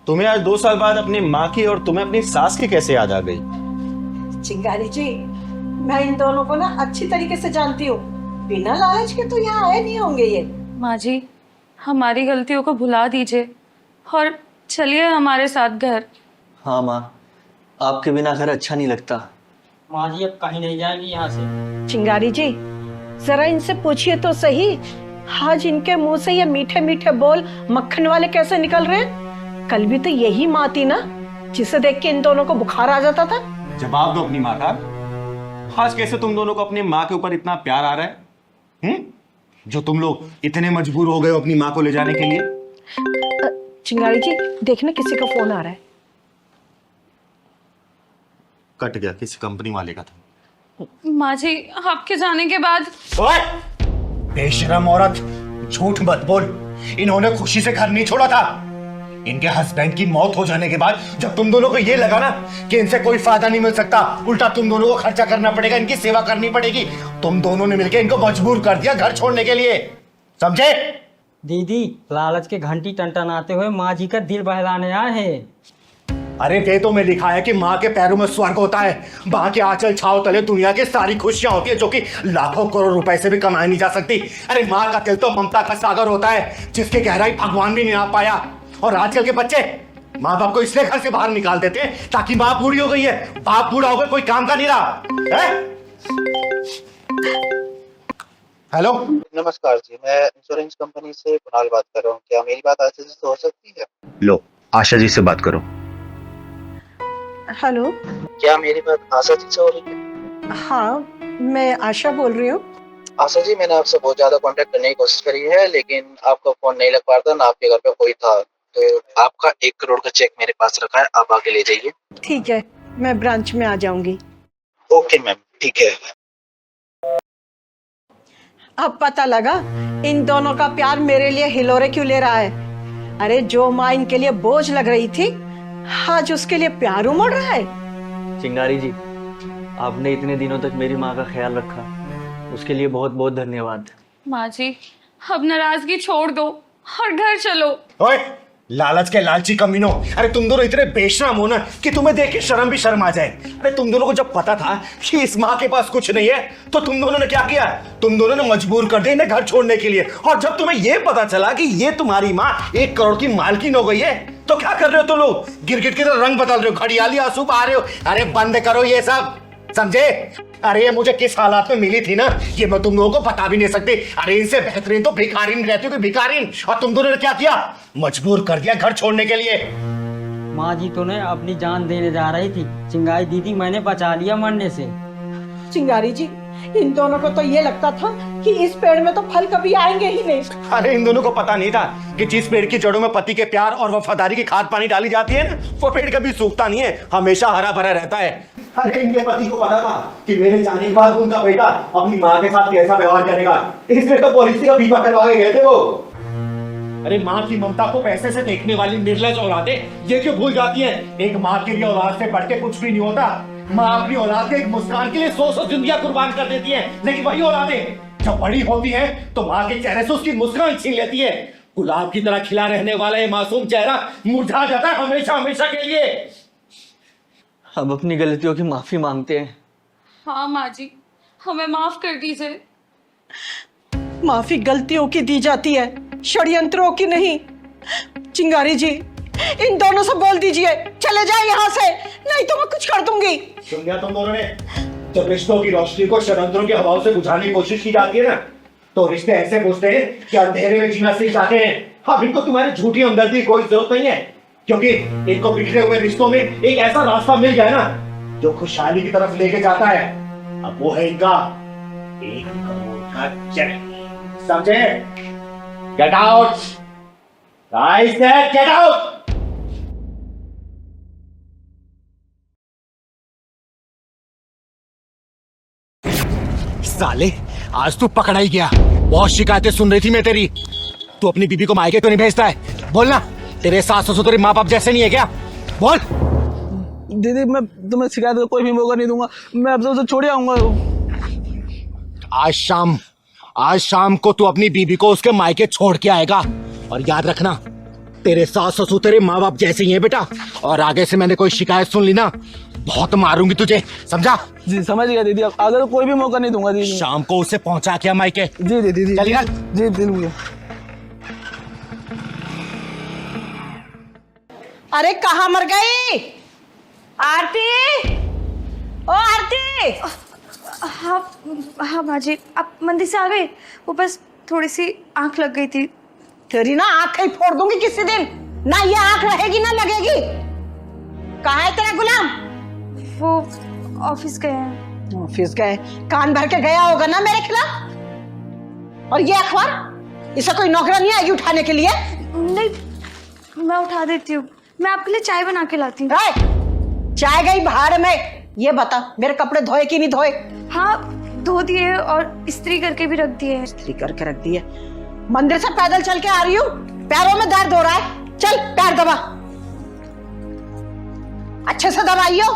तुम्हें आज 2 साल बाद अपनी माँ की और तुम्हें अपनी सास की कैसे याद आ गई? चिंगारी जी, मैं इन दोनों को ना अच्छी तरीके से जानती हूँ। बिना लालच के तो यहाँ आए नहीं होंगे ये। माँ जी, हमारी गलतियों को भुला दीजिए और चलिए हमारे साथ घर। हाँ माँ, आपके बिना घर अच्छा नहीं लगता। माँ जी अब कहीं नहीं जाएंगी यहाँ से। चिंगारी जी, जरा इनसे पूछिए तो सही, आज इनके मुंह से ये मीठे मीठे बोल मक्खन वाले कैसे निकल रहे हैं? कल भी तो यही माँ थी ना जिसे देख के इन दोनों को बुखार आ जाता था। जवाब दो अपनी माँ का। आज कैसे तुम दोनों को अपनी माँ के ऊपर इतना प्यार आ रहा है? जो तुम लोग इतने मजबूर हो गए हो अपनी माँ को ले जाने के लिए? चिंगारी जी, देखना किसी का फोन आ रहा है। कट गया, किसी कंपनी वाले का था। माँ जी, आपके जाने के बाद। ओए! बेशरम औरत, झूठ मत बोल। इन्होंने खुशी से घर नहीं छोड़ा था। इनके हस्बैंड की मौत हो जाने के बाद जब तुम दोनों को ये लगा ना कि इनसे कोई फायदा नहीं मिल सकता, उल्टा तुम दोनों को खर्चा करना पड़ेगा, इनकी सेवा करनी पड़ेगी, तुम दोनों ने मिलकर इनको मजबूर कर दिया घर छोड़ने के लिए। समझे? दीदी, लालच के घंटी टनटनाते हुए माँ जी का दिल बहलाने आए हैं। अरे वेदों में लिखा है कि माँ के पैरों में स्वर्ग होता है। माँ के आंचल छाव तले दुनिया की सारी खुशियां होती है, जो कि लाखों करोड़ रुपए से भी कमाई नहीं जा सकती। अरे माँ का दिल तो ममता का सागर होता है, जिसकी गहराई भगवान भी नहीं आ पाया। और आजकल के बच्चे माँ बाप को इसलिए घर से बाहर निकाल देते हैं ताकि माँ बूढ़ी हो गई है, बाप बूढ़ा हो गया, कोई काम का नहीं रहा है? हेलो, नमस्कार जी, मैं इंश्योरेंस कंपनी से कुणाल बात कर रहा हूँ। क्या मेरी बात आशा जी से हो सकती है? लो, आशा जी से बात करो। हेलो। क्या मेरी बात आशा जी से हो रही है? हाँ, मैं आशा बोल रही हूँ। आशा जी, मैंने आपसे बहुत ज्यादा कांटेक्ट करने की कोशिश करी है, लेकिन आपका फोन नहीं लग पा रहा था, ना आपके घर पे कोई था। तो आपका 1 करोड़ का चेक मेरे पास रखा है, आप आके ले जाइए। ठीक है, मैं ब्रांच में आ जाऊंगी। ओके मैम, ठीक है। अब पता लगा इन दोनों का प्यार मेरे लिए हिलोरे क्यों ले रहा है। अरे जो माँ इनके लिए बोझ लग रही थी, आज उसके लिए प्यार उमड़ रहा है। चिंगारी जी, आपने इतने दिनों तक मेरी माँ का ख्याल रखा, उसके लिए बहुत बहुत धन्यवाद। माँ जी, अब नाराजगी छोड़ दो और घर चलो। ओए! लालच के लालची कमीनों, अरे तुम दोनों इतने बेशरम हो ना कि तुम्हें देख के शर्म भी शर्म आ जाए। अरे तुम दोनों को जब पता था कि इस माँ के पास कुछ नहीं है, तो तुम दोनों ने क्या किया? तुम दोनों ने मजबूर कर दिया इन्हें घर छोड़ने के लिए। और जब तुम्हें ये पता चला कि ये तुम्हारी माँ 1 करोड़ की मालकिन हो गई है, तो क्या कर रहे हो तुम लोग? गिरगिट की तरह रंग बदल रहे हो, घड़ियाली आंसू बहा रहे हो। अरे बंद करो ये सब, समझे? अरे ये मुझे किस हालात में मिली थी ना, ये मैं तुम लोगों को बता भी नहीं सकती। अरे इनसे बेहतरीन तो भिखारीन रहती हो, भिखारीन। और तुम दोनों ने क्या किया? मजबूर कर दिया घर छोड़ने के लिए। माँ जी तो ने अपनी जान देने जा रही थी, चिंगारी दीदी मैंने बचा लिया मरने से। चिंगारी जी, इन दोनों को तो ये लगता था कि इस पेड़ में तो फल कभी आएंगे ही नहीं। अरे इन दोनों को पता नहीं था कि जिस पेड़ की जड़ों में पति के प्यार और वफादारी की खाद पानी डाली जाती है ना, वो पेड़ कभी सूखता नहीं है, हमेशा हरा भरा रहता है। अरे इनके पति को पता था कि मेरे जाने के बाद उनका बेटा अपनी माँ के साथ कैसा व्यवहार करेगा, इसलिए तो पॉलिसी का बीमा करवा के गए थे वो। अरे माँ की ममता को पैसे से देखने वाली निर्लज औलादें ये क्यों भूल जाती हैं? एक माँ के लिए औलाद से बढ़ के कुछ भी नहीं होता। माँ अपनी औलाद के एक मुस्कान के लिए 100 जिंदगियां कुर्बान कर देती है, लेकिन वही औलादें जब बड़ी होती हैं तो माँ के चेहरे से उसकी मुस्कान छीन लेती है। गुलाब की तरह खिला रहने वाला ये मासूम चेहरा मुरझा जाता है हमेशा हमेशा के लिए। अब अपनी गलतियों की माफी मांगते हैं। हाँ माँ जी, हमें माफ कर दीजिए। माफी गलतियों की दी जाती है, षड्यंत्रों की नहीं। चिंगारी जी, इन दोनों से बोल दीजिए चले जाए यहाँ से, नहीं तो मैं कुछ कर दूंगी। सुन लिया तुम दोनों ने? जब रिश्तों की रोशनी को षड्यंत्रों की हवाओं से बुझाने की कोशिश की जाती है ना, तो रिश्ते ऐसे बुझते हैं कि अंधेरे में जीना सीख जाते हैं। हाँ, इनको तुम्हारी झूठी हमदर्दी की कोई जरूरत नहीं है, क्योंकि इनको बिखरे हुए रिश्तों में एक ऐसा रास्ता मिल गया ना जो खुशहाली की तरफ लेके जाता है। अब वो है इनका 1 करोड़ का चेक। समझे? Get out! I said get out! साले, आज तू पकड़ा ही गया। बहुत शिकायतें सुन रही थी मैं तेरी। तू अपनी बीबी को मायके क्यों नहीं भेजता है? बोलना, तेरे सास ससुर तेरे माँ बाप जैसे नहीं है क्या? बोल। दीदी, मैं तुम्हें शिकायत का कोई भी मौका नहीं दूंगा, मैं अब से छोड़ आऊंगा। आज शाम को तू अपनी बीबी को उसके मायके छोड़ के आएगा, और याद रखना तेरे सास ससुर तेरे माँ बाप जैसे ही हैं बेटा, और आगे से मैंने कोई शिकायत सुन ली ना, बहुत मारूंगी तुझे, समझा? जी समझ गया दीदी, अब आगे तो कोई भी मौका नहीं दूंगा दीदी। शाम को उसे पहुंचा के मायके। जी दीदी जी चलिए निकल। जी दीदी भैया। अरे कहाँ मर गई आरती? ओ आरती! हाँ हाँ बाजी, आप मंदिर से आ गए? वो बस थोड़ी सी आंख लग गई थी। तेरी ना आंख ही फोड़ दूंगी किसी दिन, ना ये आंख रहेगी ना लगेगी। कहाँ है तेरा गुलाम? वो ऑफिस गए हैं। ऑफिस गए? कान भर के गया होगा ना मेरे खिलाफ। और ये अखबार, इसे कोई नौकरानी आएगी उठाने के लिए? नहीं, मैं उठा देती हूँ। मैं आपके लिए चाय बना के लाती हूँ। चाय गई भाड़ में। ये बता, मेरे कपड़े धोए कि नहीं धोए? हाँ धो दिए और इस्त्री करके भी रख दिए। इस्त्री करके रख दिए। मंदिर से पैदल चल के आ रही हूँ, पैरों में दर्द हो रहा है, चल पैर दबा, अच्छे से दबाइयो।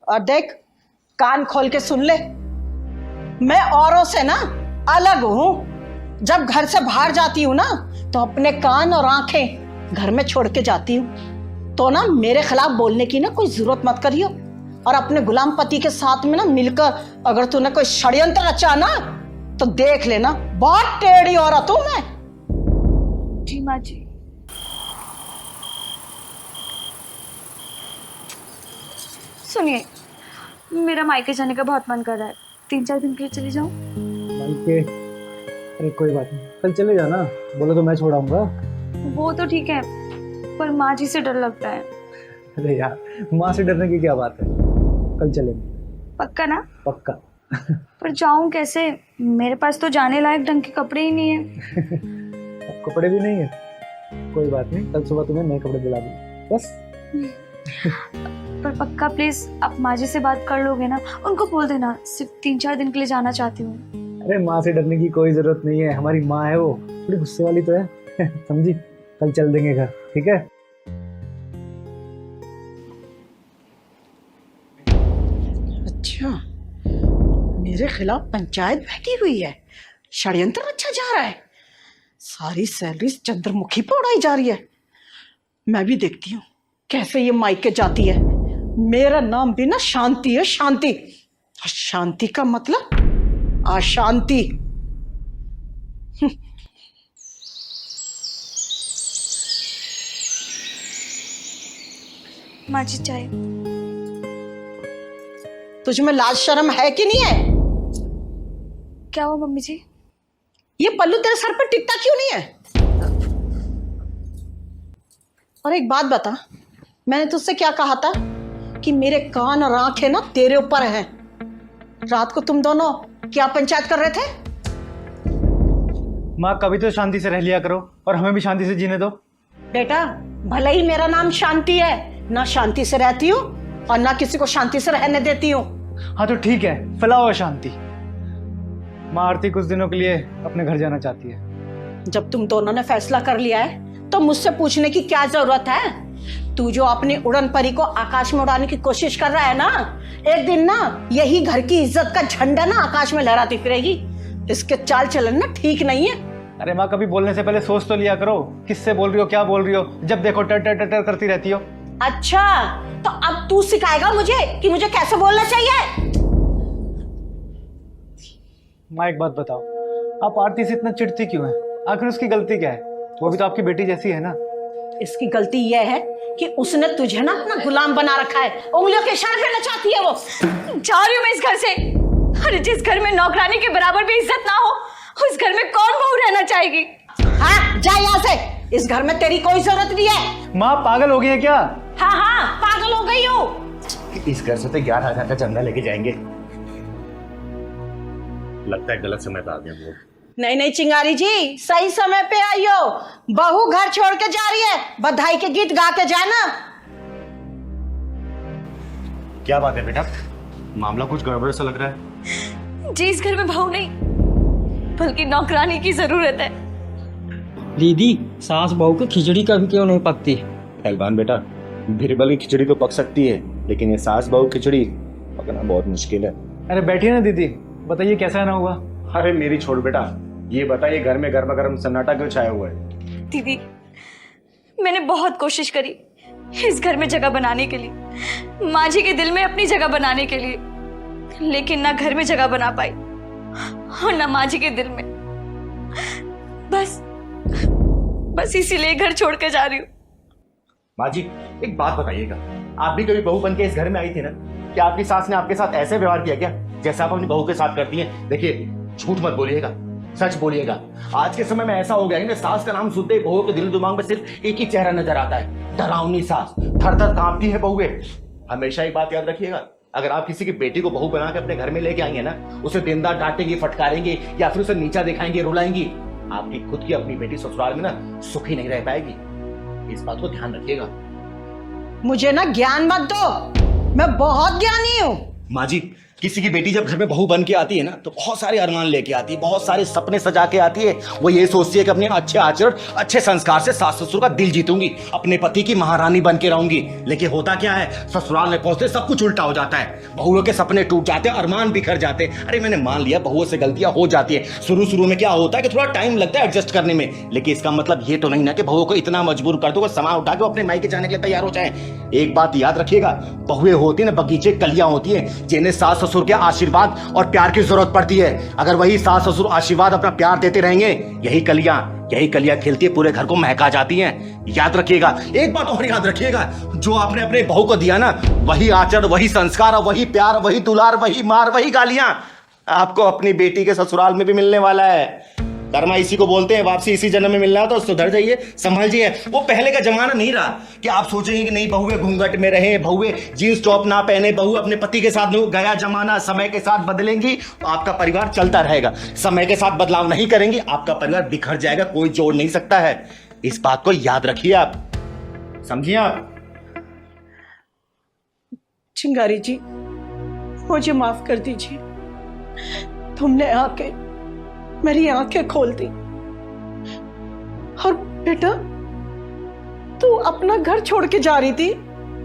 और देख, कान खोल के सुन ले, मैं औरों से ना अलग हूं। जब घर से बाहर जाती हूँ ना, तो अपने कान और आंखें घर में छोड़ के जाती हूँ। तो ना मेरे खिलाफ बोलने की ना कोई जरूरत मत करियो। और अपने गुलाम पति के साथ में ना मिलकर अगर तूने कोई षड्यंत्र रचा ना, तो देख लेना, बहुत टेढ़ी औरत हूं मैं। जी माँ जी। सुनिए, मेरा मायके जाने का बहुत मन कर रहा है। 3-4 दिन के लिए चली जाऊं? मायके? अरे कोई बात नहीं, कल चले जाना, बोलो तो मैं छोड़ाऊंगा। वो तो ठीक है, पर माँ जी से डर लगता है। अरे यार, माँ से डरने की क्या बात है, कल चलेंगे। पक्का ना? पक्का। पर जाऊं कैसे? मेरे पास तो जाने लायक ढंग के कपड़े ही नहीं है। कपड़े भी नहीं है? कोई बात नहीं, कल सुबह तुम्हें नए कपड़े दिला दूंगा, बस। पर पक्का प्लीज आप माँ जी से बात कर लोगे ना? उनको बोल देना सिर्फ 3-4 दिन के लिए जाना चाहती हूँ। अरे माँ से डरने की कोई जरूरत नहीं है, हमारी माँ है, वो थोड़ी गुस्से वाली तो है। समझी? कल चल देंगे घर, ठीक है? अच्छा, मेरे खिलाफ पंचायत बैठी हुई है, षड्यंत्र अच्छा जा रहा है, सारी सैलरी चंद्रमुखी पर उड़ाई जा रही है। मैं भी देखती हूँ कैसे ये मायके जाती है। मेरा नाम भी ना शांति है, शांति। और शांति का मतलब अशांति। माँ जी चाय। तुझ में लाज शर्म है कि नहीं है? क्या हुआ मम्मी जी? ये पल्लू तेरे सर पर टिकता क्यों नहीं है? और एक बात बता, मैंने तुझसे क्या कहा था कि मेरे कान और आंखें ना तेरे ऊपर हैं। रात को तुम दोनों क्या पंचायत कर रहे थे? माँ कभी तो शांति से रह लिया करो और हमें भी शांति से जीने दो। बेटा, भले ही मेरा नाम शांति है, ना शांति से रहती हूँ और ना किसी को शांति से रहने देती हूँ। हाँ तो ठीक है, फैलाओ शांति। माँ आरती कुछ दिनों के लिए अपने घर जाना चाहती है। जब तुम दोनों ने फैसला कर लिया है तो मुझसे पूछने की क्या जरूरत है? तू जो अपनी उड़न परी को आकाश में उड़ाने की कोशिश कर रहा है ना, एक दिन ना यही घर की इज्जत का झंडा ना आकाश में लहराती फिरेगी। इसके चाल चलन ना ठीक नहीं है। अरे माँ, कभी बोलने से पहले सोच तो लिया करो, किससे बोल रही हो, क्या बोल रही हो। जब देखो टर टर टर टर करती रहती हो। अच्छा, तो अब तू सिखाएगा मुझे कि मुझे कैसे बोलना चाहिए? माँ एक बात बताओ, आप आरती से इतना चिढ़ती क्यों है? आखिर उसकी गलती क्या है? वो भी तो आपकी बेटी जैसी है ना। इसकी गलती यह है कि उसने तुझे ना अपना गुलाम बना रखा है, उंगलियों के इशारे पे नचाती है वो। जा रही हूँ मैं इस घर से। अरे जिस घर में नौकरानी के बराबर भी इज्जत ना हो, उस घर में कौन बहू रहना चाहेगी? हाँ, जा यहाँ से। इस घर में तेरी कोई जरूरत नहीं है। माँ पागल हो गई है क्या? हाँ हाँ, पागल हो गई हूँ। इस घर से तो 11,000 का चंदा लेके जाएंगे। लगता है गलत समय पे आ गया वो। नहीं नहीं चिंगारी जी, सही समय पे आई हो। बहू घर छोड़ के जा रही है, बधाई के गीत गा के जाना। क्या बात है बेटा, मामला कुछ गड़बड़ सा लग रहा है। जी इस घर में बहू नहीं, बल्कि नौकरानी की जरूरत है। दीदी, सास बहू की खिचड़ी कभी क्यों नहीं पकती? पहलवान बेटा, बिरबल की खिचड़ी तो पक सकती है, लेकिन ये सास बहू खिचड़ी पकना बहुत मुश्किल है। अरे बैठिए ना दीदी, बताइए कैसा है ना हुआ। अरे मेरी छोड़ बेटा, ये बताइए घर में गर्मा गर्म सन्नाटा क्यों छाया हुआ है? दीदी, मैंने बहुत कोशिश करी इस घर में जगह बनाने के लिए, माँ जी के दिल में अपनी जगह बनाने के लिए, लेकिन ना घर में जगह बना पाई और ना माँ जी के दिल में। बस इसीलिए घर छोड़ कर जा रही हूँ। माँ जी, एक बात बताइएगा, आप भी कभी बहू बन के इस घर में आई थी ना? क्या आपकी सास ने आपके साथ ऐसे व्यवहार किया क्या जैसे आप अपनी बहू के साथ करती हैं? देखिए, झूठ मत बोलिएगा, सच बोलिएगा। आज के समय में ऐसा हो गया है ना, सास का नाम सुनते ही बहू के दिल दिमाग में सिर्फ एक ही चेहरा नजर आता है, डरावनी सास। थर थर कांपती है बहुएं। हमेशा एक बात याद रखिएगा, अगर आप किसी की बेटी को बहू बना के अपने घर में लेके आई है ना, उसे दिन रात डांटेंगे, फटकारेंगे या फिर उसे नीचा दिखाएंगे, रुलाएंगी, आपकी खुद की अपनी बेटी ससुराल में ना सुखी नहीं रह पाएगी। इस बात को ध्यान रखिएगा। मुझे ना ज्ञान मत दो, मैं बहुत ज्ञानी हूँ। माँ जी, किसी की बेटी जब घर में बहू बन के आती है ना, तो बहुत सारे अरमान लेके आती है, बहुत सारे सपने सजा के आती है। वो ये सोचती है कि अपने अच्छे आचरण, अच्छे संस्कार से सास ससुर का दिल जीतूंगी, अपने पति की महारानी बन के रहूंगी। लेकिन होता क्या है, ससुराल में पहुंचते सब कुछ उल्टा हो जाता है। बहुओं के सपने टूट जाते हैं, अरमान बिखर जाते हैं। अरे मैंने मान लिया बहुओं से गलतियां हो जाती है, शुरू में क्या होता है कि थोड़ा टाइम लगता है एडजस्ट करने में, लेकिन इसका मतलब ये तो नहीं ना कि बहुओं को इतना मजबूर कर दो कि सामान उठा के अपने मायके जाने के लिए तैयार हो जाए। एक बात याद रखिएगा, बहुएं होती है ना बगीचे कलियां होती है, जिन्हें सास ससुर के आशीर्वाद और प्यार की जरूरत पड़ती है। अगर वही सास ससुर आशीर्वाद अपना प्यार देते रहेंगे, यही कलियां खिलती है, पूरे घर को महका जाती हैं। याद रखिएगा, एक बात और याद रखिएगा, जो आपने अपने बहू को दिया ना, वही आचरण, वही संस्कार, वही प्यार, वही दुलार, वही मार, वही गालियां आपको अपनी बेटी के ससुराल में भी मिलने वाला है। कर्मा इसी को बोलते हैं, वापसी इसी जन्म में मिलना है, तो सुधर जाइए, संभल। वो पहले का जमाना नहीं रहा कि आप सोचेंगे कि नहीं बहुएं घूंघट में रहे, बहुएं जींस टॉप ना पहने, बहू अपने पति के साथ नहीं। गया जमाना, समय के साथ बदलेंगी तो आपका परिवार चलता रहेगा। समय के साथ बदलाव नहीं करेंगी, आपका परिवार बिखर जाएगा, कोई जोड़ नहीं सकता है। इस बात को याद रखिए, आप समझिए। आप चिंगारी जी, मुझे माफ कर दीजिए, तुमने आके मेरी आंखें खोल दी। और बेटा, तू अपना घर छोड़ के जा रही थी।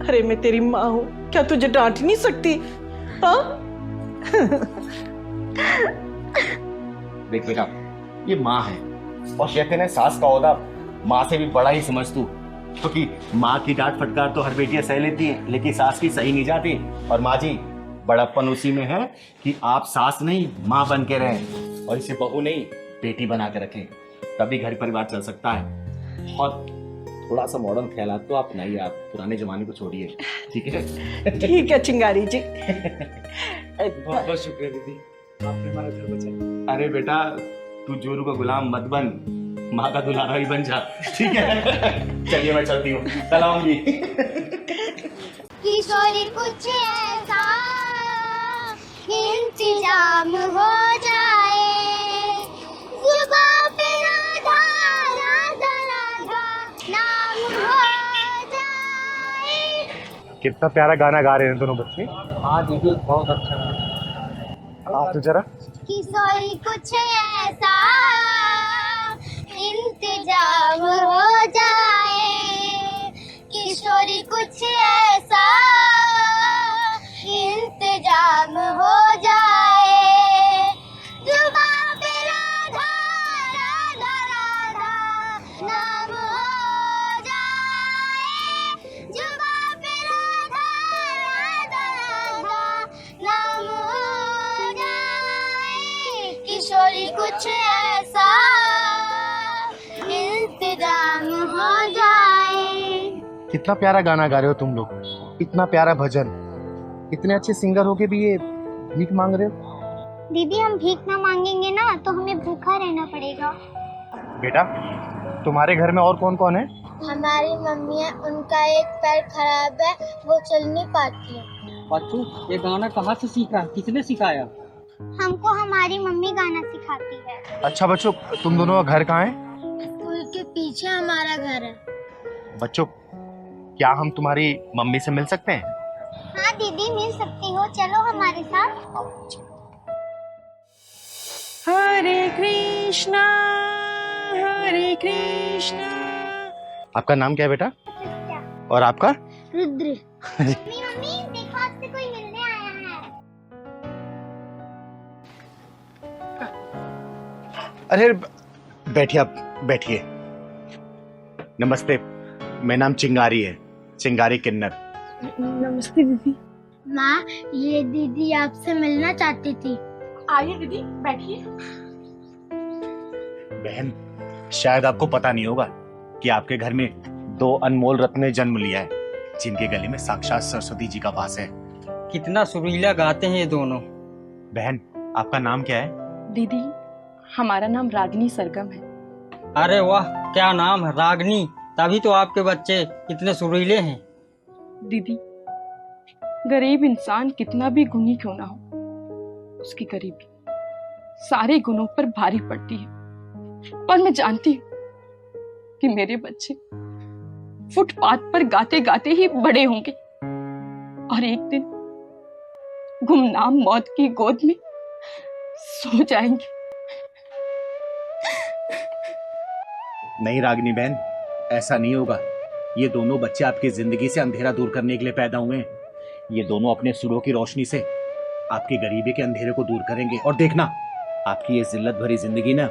अरे मैं तेरी माँ हूं, क्या तुझे डांट नहीं सकती? हाँ? देख बेटा, ये माँ है और कहते हैं सास का ओहदा माँ से भी बड़ा ही समझ तू, क्योंकि माँ की डांट फटकार तो हर बेटियां सह लेती है, लेकिन सास की सही नहीं जाती। और माँ जी, बड़प्पन उसी में है कि आप सास नहीं माँ बन के रहें और इसे बहू नहीं बेटी बना के रखें, तभी घर परिवार चल सकता है। और थोड़ा सा मॉडर्न ख्यालात तो आप नहीं, आप पुराने जमाने को छोड़िए, ठीक है? ठीक है चिंगारी जी। बहुत बहुत शुक्रिया दीदी, आपने हमारा घर बचाया। अरे बेटा, तू जोरू का गुलाम मत बन, माँ का दुलारा ही बन जा, ठीक है? चलिए मैं चलती हूँ, सलाम जी। किशोरी कुछ ऐसा इंतजाम हो जाए, जुबां पे राधा राधा राधा नाम हो जाए। कितना प्यारा गाना गा रहे हैं दोनों बच्चे। हाँ दीदी, बहुत अच्छा है। आप तो जरा। किशोरी कुछ ऐसा इंतजाम हो जाए, किशोरी कुछ ऐसा इंतजाम हो जाए, जुबां पे राधा राधा राधा नाम हो जाए, जुबां पे राधा राधा राधा नाम हो जाए, किशोरी कुछ ऐसा इंतजाम हो जाए। कितना प्यारा गाना गा रहे हो तुम लोग, इतना प्यारा भजन, इतने अच्छे सिंगर हो के भी ये भीख मांग रहे हो। दीदी, हम भीख ना मांगेंगे ना तो हमें भूखा रहना पड़ेगा। बेटा, तुम्हारे घर में और कौन कौन है? हमारी मम्मी है, उनका एक पैर खराब है, वो चल नहीं पाती है। बच्चू, ये गाना कहाँ से सीखा, किसने सिखाया? हमको हमारी मम्मी गाना सिखाती है। अच्छा बच्चों, तुम दोनों का घर कहाँ है? स्कूल के पीछे हमारा घर है। बच्चों, क्या हम तुम्हारी मम्मी से मिल सकते हैं? हाँ दीदी, मिल सकती हो, चलो हमारे साथ। हरे कृष्णा हरे कृष्णा। आपका नाम क्या है बेटा? और आपका? रुद्र। मम्मी देखो, आपसे कोई मिलने आया है। अरे बैठिए, आप बैठिए। नमस्ते, मेरा नाम चिंगारी है, चिंगारी किन्नर। नमस्ते दीदी। माँ, ये दीदी आपसे मिलना चाहती थी। आइए दीदी, बैठिए। बहन, शायद आपको पता नहीं होगा कि आपके घर में 2 अनमोल रत्न ने जन्म लिया है, जिनके गले में साक्षात सरस्वती जी का वास है। कितना सुरीला गाते हैं ये दोनों। बहन, आपका नाम क्या है? दीदी, हमारा नाम रागिनी सरगम है। अरे वाह, क्या नाम है, रागनी। तभी तो आपके बच्चे इतने सुरीले हैं। दीदी, गरीब इंसान कितना भी गुणी क्यों ना हो, उसकी गरीबी सारे गुणों पर भारी पड़ती है। और मैं जानती हूँ कि मेरे बच्चे फुटपाथ पर गाते गाते ही बड़े होंगे और एक दिन गुमनाम मौत की गोद में सो जाएंगे। नहीं रागिनी बहन, ऐसा नहीं होगा। ये दोनों बच्चे आपकी जिंदगी से अंधेरा दूर करने के लिए पैदा हुए हैं। ये दोनों अपने सुरों की रोशनी से आपकी गरीबी के अंधेरे को दूर करेंगे, और देखना, आपकी ये जिल्लत भरी जिंदगी ना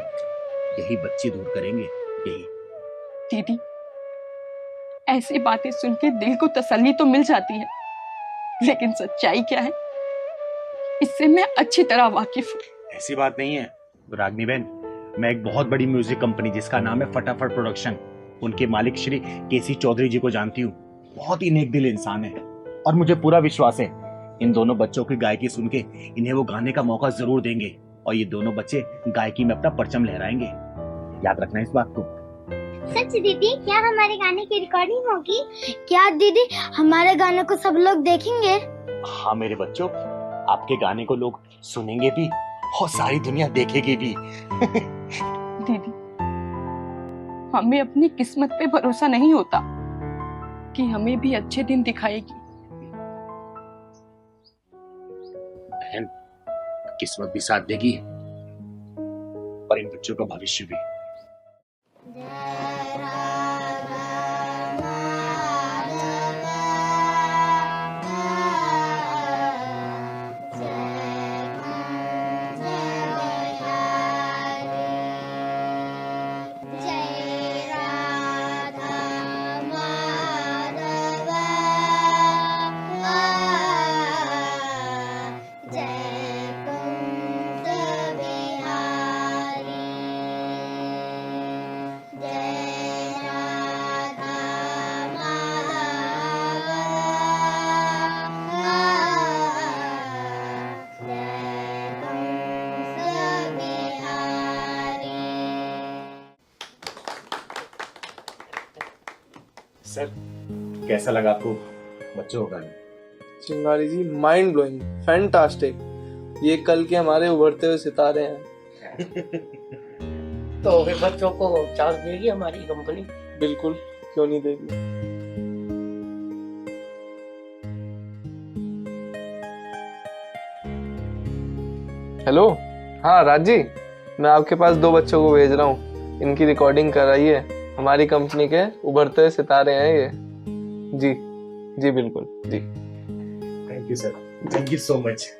यही बच्चे दूर करेंगे, यही। दीदी, ऐसी बातें सुन के दिल को तसल्ली तो मिल जाती है, लेकिन सच्चाई क्या है इससे मैं अच्छी तरह वाकिफ हूँ। ऐसी बात नहीं है रागिनी बहन। मैं एक बहुत बड़ी म्यूजिक कंपनी जिसका नाम है फटाफट प्रोडक्शन, उनके मालिक श्री केसी चौधरी जी को जानती हूँ। बहुत ही नेक दिल इंसान है, और मुझे पूरा विश्वास है इन दोनों बच्चों की गायकी सुन के इन्हें वो गाने का मौका जरूर देंगे, और ये दोनों बच्चे गायकी में अपना परचम लहराएंगे। याद रखना इस बात को। सच दीदी, क्या हमारे गाने की रिकॉर्डिंग होगी? क्या दीदी हमारे गाने को सब लोग देखेंगे? हाँ मेरे बच्चों, आपके गाने को लोग सुनेंगे भी और सारी दुनिया देखेगी भी। दीदी, हमें अपनी किस्मत पे भरोसा नहीं होता कि हमें भी अच्छे दिन दिखाएगी। बहन, किस्मत भी साथ देगी और इन बच्चों का भविष्य भी। सर, कैसा लगा आपको बच्चों का गाना? चिंगारी जी, माइंड ब्लोइंग, फैंटास्टिक। ये कल के हमारे उभरते हुए सितारे हैं। तो फिर बच्चों को चांस देगी हमारी कंपनी? बिल्कुल, क्यों नहीं देगी। हेलो, हाँ राज जी, मैं आपके पास 2 बच्चों को भेज रहा हूँ। इनकी रिकॉर्डिंग कराइए, हमारी कंपनी के उभरते हुए सितारे हैं ये। जी जी बिल्कुल जी। Thank you sir, thank you so much.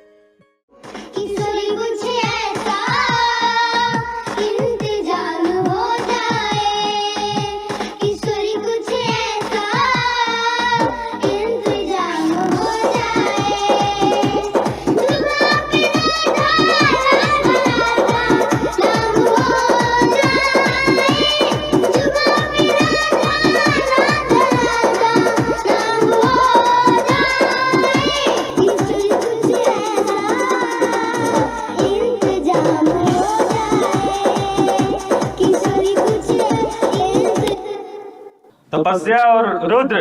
Tapasya और रुद्र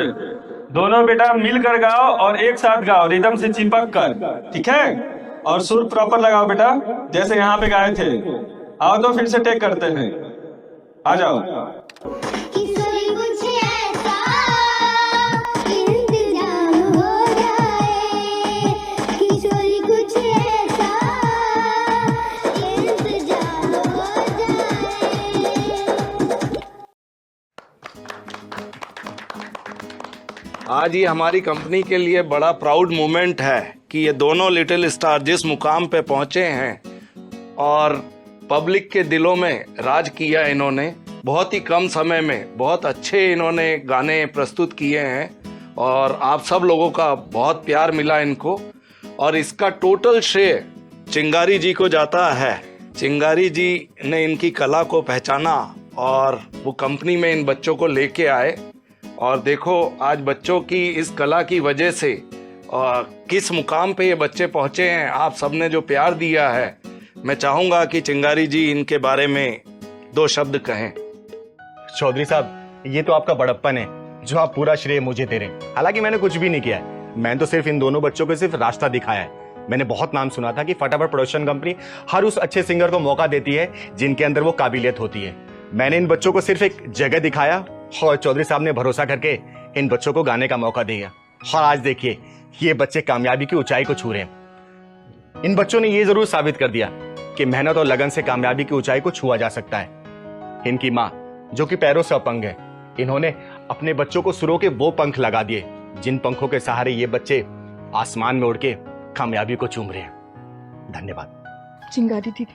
दोनों बेटा मिलकर गाओ और एक साथ गाओ, रिदम से चिपक कर, ठीक है? और सुर प्रॉपर लगाओ बेटा, जैसे यहाँ पे गाए थे। आओ तो फिर से टेक करते हैं, आ जाओ। आज ये हमारी कंपनी के लिए बड़ा प्राउड मोमेंट है कि ये दोनों लिटिल स्टार जिस मुकाम पे पहुंचे हैं और पब्लिक के दिलों में राज किया इन्होंने। बहुत ही कम समय में बहुत अच्छे इन्होंने गाने प्रस्तुत किए हैं और आप सब लोगों का बहुत प्यार मिला इनको, और इसका टोटल श्रेय चिंगारी जी को जाता है। चिंगारी जी ने इनकी कला को पहचाना और वो कंपनी में इन बच्चों को लेके आए, और देखो आज बच्चों की इस कला की वजह से किस मुकाम पे ये बच्चे पहुंचे हैं। आप सबने जो प्यार दिया है, मैं चाहूंगा कि चिंगारी जी इनके बारे में 2 शब्द कहें। चौधरी साहब, ये तो आपका बड़प्पन है जो आप पूरा श्रेय मुझे दे रहे हैं। हालांकि मैंने कुछ भी नहीं किया है, मैंने तो सिर्फ इन दोनों बच्चों को सिर्फ रास्ता दिखाया है। मैंने बहुत नाम सुना था कि फटाफट प्रोडक्शन कंपनी हर उस अच्छे सिंगर को मौका देती है जिनके अंदर वो काबिलियत होती है। मैंने इन बच्चों को सिर्फ एक जगह दिखाया और चौधरी साहब ने भरोसा करके इन बच्चों को गाने का मौका दिया, और आज देखिए ये बच्चे कामयाबी की ऊंचाई को छू रहे हैं। इन बच्चों ने ये जरूर साबित कर दिया कि मेहनत और लगन से कामयाबी की ऊंचाई को छुआ जा सकता है। इनकी माँ जो कि पैरों से अपंग है, इन्होंने अपने बच्चों को सुरों के वो पंख लगा दिए जिन पंखों के सहारे ये बच्चे आसमान में उड़ के कामयाबी को चूम रहे हैं। धन्यवाद। चिंगारी दीदी,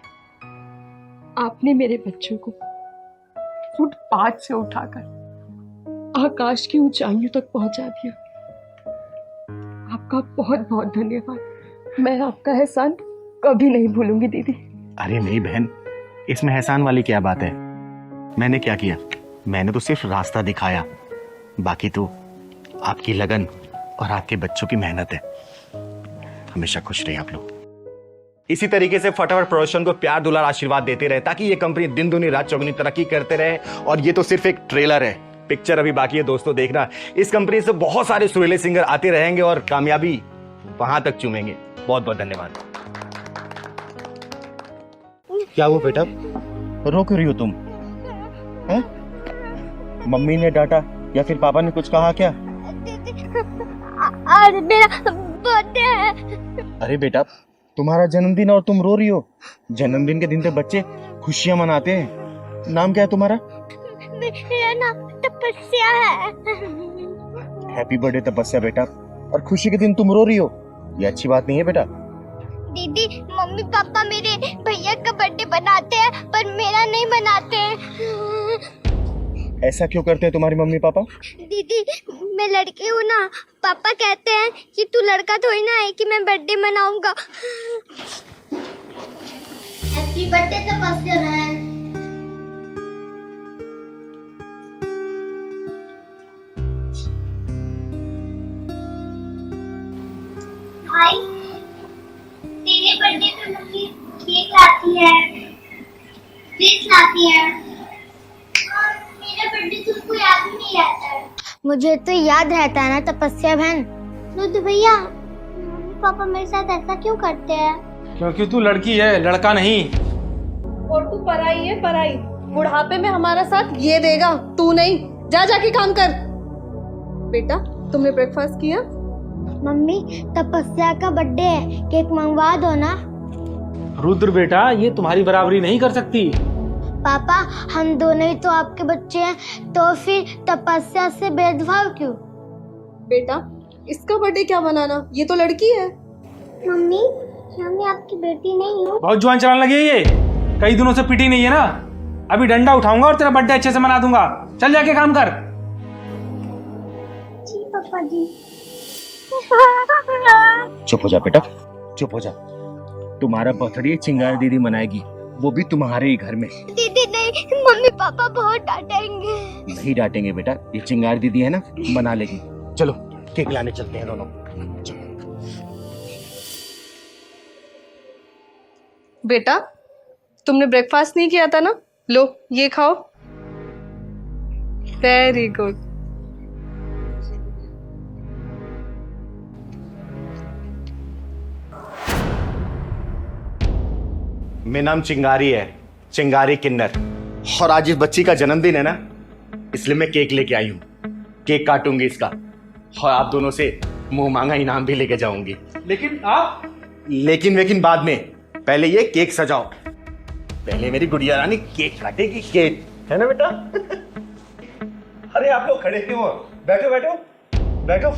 आपने मेरे बच्चों को फुटपाथ से उठाकर आकाश की ऊंचाइयों तक पहुंचा दिया। आपका बहुत बहुत धन्यवाद। मैं आपका एहसान कभी नहीं भूलूंगी दीदी। अरे मेरी बहन, इसमें एहसान वाली क्या बात है? मैंने क्या किया? मैंने तो सिर्फ रास्ता दिखाया, बाकी तो आपकी लगन और आपके बच्चों की मेहनत है। हमेशा खुश रहिए आप लोग। इसी तरीके से फटाफट प्रोडक्शन को प्यार दुलार आशीर्वाद देते रहे ताकि ये कंपनी दिन दुनी रात चौगुनी तरक्की करते रहे। और ये तो सिर्फ एक ट्रेलर है, पिक्चर अभी बाकी है दोस्तों देखना। इस कंपनी से बहुत सारे सुरीले सिंगर आते रहेंगे और कामयाबी वहां तक चूमेंगे। बहुत बहुत धन्यवाद। क्या हुआ बेटा, रो क्यों रही हो तुम? हैं? मम्मी ने डांटा या फिर पापा ने कुछ कहा क्या? आज मेरा बर्थडे है। अरे बेटा, तुम्हारा जन्मदिन और तुम रो रही हो? जन्मदिन के दिन तो बच्चे खुशियां मनाते हैं। नाम क्या है तुम्हारा? मेरा नाम तपस्या है। हैप्पी बर्थडे तपस्या बेटा। और खुशी के दिन तुम रो रही हो, ये अच्छी बात नहीं है बेटा। दीदी, मम्मी पापा मेरे भैया का बर्थडे बनाते हैं पर मेरा नहीं बनाते हैं। ऐसा क्यों करते हैं तुम्हारी मम्मी पापा? दीदी, मैं लड़की हूँ ना, पापा कहते हैं कि तू लड़का थोड़ी ना है कि मैं बर्थडे मनाऊंगा। हैप्पी बर्थडे तपस्या बहन। भाई, तेरे बर्थडे पे मम्मी केक लाती है, ड्रेस लाती है, और मेरा बर्थडे तुमको याद भी नहीं रहता है। मुझे तो याद रहता है ना तपस्या बहन। रुद्र भैया, मम्मी पापा मेरे साथ ऐसा क्यों करते हैं? क्योंकि तू लड़की है, लड़का नहीं। और तू पराई है, पराई। बुढ़ापे में हमारा साथ ये देगा, तू नहीं। जा जाके काम कर। बेटा, तुमने ब्रेकफास्ट किया? मम्मी, तपस्या का बर्थडे है, केक मंगवा दो ना। रुद्र बेटा, ये तुम्हारी बराबरी नहीं कर सकती। पापा, हम दोनों ही तो आपके बच्चे हैं, तो फिर तपस्या से भेदभाव क्यों? बेटा, इसका बर्थडे क्या बनाना, ये तो लड़की है। मम्मी, मैं आपकी बेटी नहीं हूँ। बहुत जुआन चलाने लगी है ये। कई दिनों से पिटी नहीं है ना। अभी डंडा उठाऊंगा और तेरा बर्थडे अच्छे से मना दूंगा। चल जाके काम कर। जी पापा जी। चुप हो जा बेटा, चुप हो जा। तुम्हारा बर्थडे चिंगारी दीदी मनाएगी, वो भी तुम्हारे ही घर में। दीदी नहीं, मम्मी पापा बहुत डांटेंगे। नहीं डांटेंगे बेटा, ये चिंगारी दीदी है ना, मना लेगी। चलो केक लाने चलते हैं दोनों। बेटा, तुमने ब्रेकफास्ट नहीं किया था ना, लो ये खाओ। Very good. मेरा नाम चिंगारी है, चिंगारी किन्नर। और आज इस बच्ची का जन्मदिन है ना, इसलिए मैं केक लेके आई हूँ। केक काटूंगी इसका और आप दोनों से मुंह मांगा इनाम भी लेके जाऊंगी। लेकिन आप? लेकिन बाद में, पहले ये केक सजाओ। पहले मेरी गुड़िया रानी केक काटेगी, केक है ना बेटा? अरे आप लोग खड़े क्यों हो? बैठो बैठो बैठो।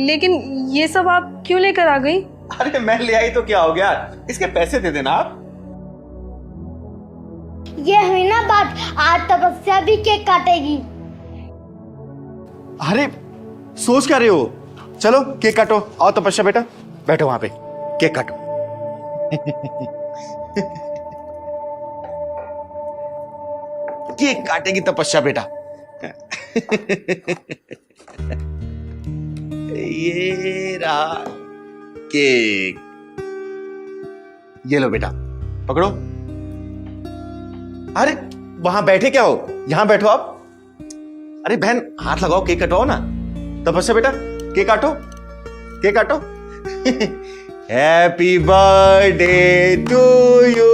लेकिन ये सब आप क्यों लेकर आ गई? अरे मैं ले आई तो क्या हो गया, इसके पैसे दे देना आप। ये हुई ना बात, आज तपस्या भी केक काटेगी। अरे सोच क्या रहे हो, चलो केक काटो। आओ तपस्या बेटा, बैठो वहां पे, केक काटो। केक काटेगी तपस्या बेटा। ये रहा केक, ये लो बेटा, पकड़ो। अरे वहां बैठे क्या हो, यहां बैठो आप। अरे बहन हाथ लगाओ, केक कटवाओ ना। तपस्या बेटा केक काटो, केक काटो। Happy birthday to you,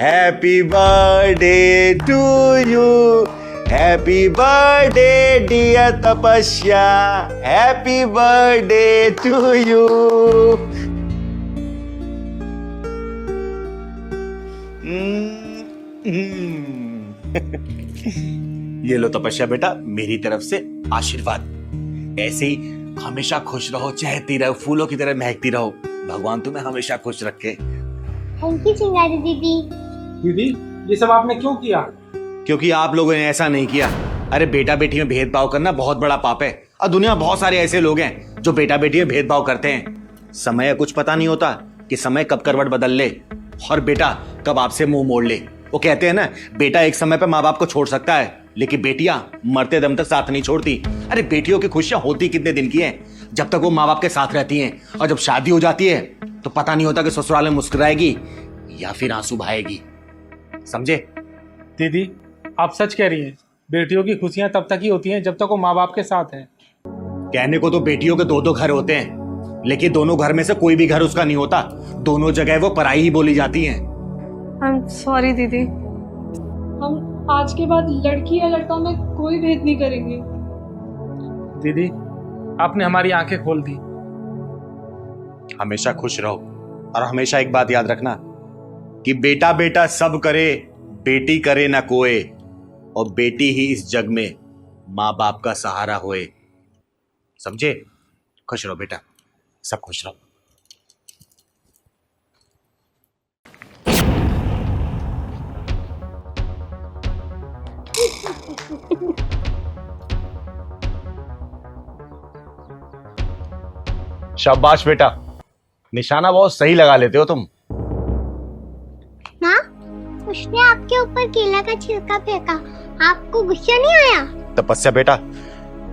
happy birthday to you, happy birthday dear Tapasya, happy birthday to you. ये लो तपस्या बेटा, मेरी तरफ से आशीर्वाद। ऐसे ही हमेशा खुश रहो, चहकती रहो, फूलों की तरह महकती रहो। भगवान तुम्हें हमेशा खुश रखे। थैंक यू चिंगारी दीदी। दीदी ये सब आपने क्यों किया? क्योंकि आप लोगों ने ऐसा नहीं किया। अरे बेटा बेटी में भेदभाव करना बहुत बड़ा पाप है, और दुनिया में बहुत सारे ऐसे लोग हैं जो बेटा बेटी में भेदभाव करते हैं। समय कुछ पता नहीं होता कि समय कब करवट बदल ले और बेटा कब आपसे मुंह मोड़ ले। वो कहते हैं ना, बेटा एक समय पे माँ बाप को छोड़ सकता है, लेकिन बेटियां मरते दम तक साथ नहीं छोड़ती। अरे बेटियों की खुशियां होती कितने दिन की हैं, जब तक वो माँ बाप के साथ रहती हैं, और जब शादी हो जाती है तो पता नहीं होता कि ससुराल में मुस्कुराएगी या फिर आंसू बहाएगी। समझे? दीदी आप सच कह रही हैं, बेटियों की खुशियां तब तक ही होती हैं जब तक वो माँ बाप के साथ हैं। कहने को तो बेटियों के दो दो घर होते हैं, लेकिन दोनों घर में से कोई भी घर उसका नहीं होता। दोनों जगह वो पराई ही बोली जाती हैं। आई एम सॉरी दीदी। हम आज के बाद लड़की या लड़का में कोई भेद नहीं करेंगे। दीदी आपने हमारी आंखें खोल दी। हमेशा खुश रहो, और हमेशा एक बात याद रखना कि बेटा बेटा सब करे, बेटी करे ना कोई, और बेटी ही इस जग में माँ बाप का सहारा होए। समझे? खुश रहो बेटा, सब खुश रहो। शाबाश बेटा, निशाना बहुत सही लगा लेते हो तुम। माँ, उसने आपके ऊपर केला का छिलका फेंका, आपको गुस्सा नहीं आया? तपस्या बेटा,